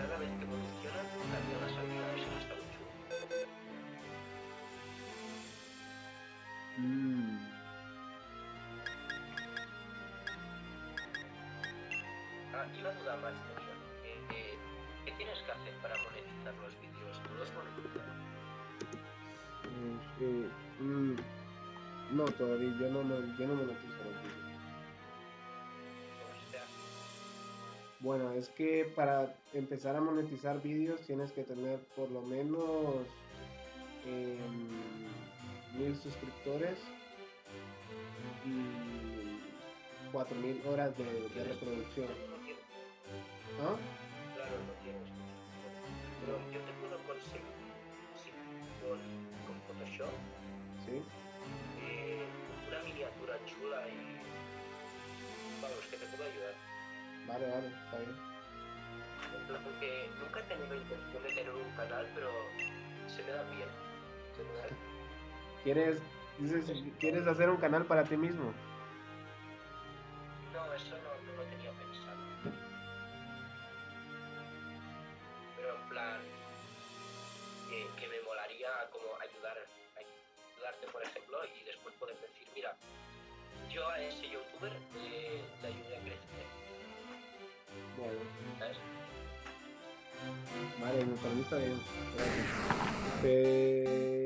Cada vez que evolucionan cambian las habilidades, eso está muy chulo. Mm, Ah, y una duda más tenía. ¿Qué tienes que hacer para monetizar los vídeos? ¿Tú los monetizas? no, todavía, yo no monetizo los vídeos. O sea, Bueno, es que para empezar a monetizar vídeos tienes que tener por lo menos 1000 suscriptores y 4000 horas de reproducción. no tienes, ¿Ah? claro, no tienes mucho. Pero yo te puedo conseguir, sí, con Photoshop, Sí. una miniatura chula y vamos, que te puedo ayudar. Vale, vale, está bien. Porque nunca he tenido intención de tener un canal, pero se me da bien. Se me da... ¿Quieres, ¿quieres hacer un canal para ti mismo? No, eso no lo tenía pensado. Pero en plan, que me molaría como ayudarte, por ejemplo, y después poder decir, mira, yo a ese youtuber le ayudé a crecer, Bueno, ¿sabes? vale, para mí está bien. Gracias. Eh,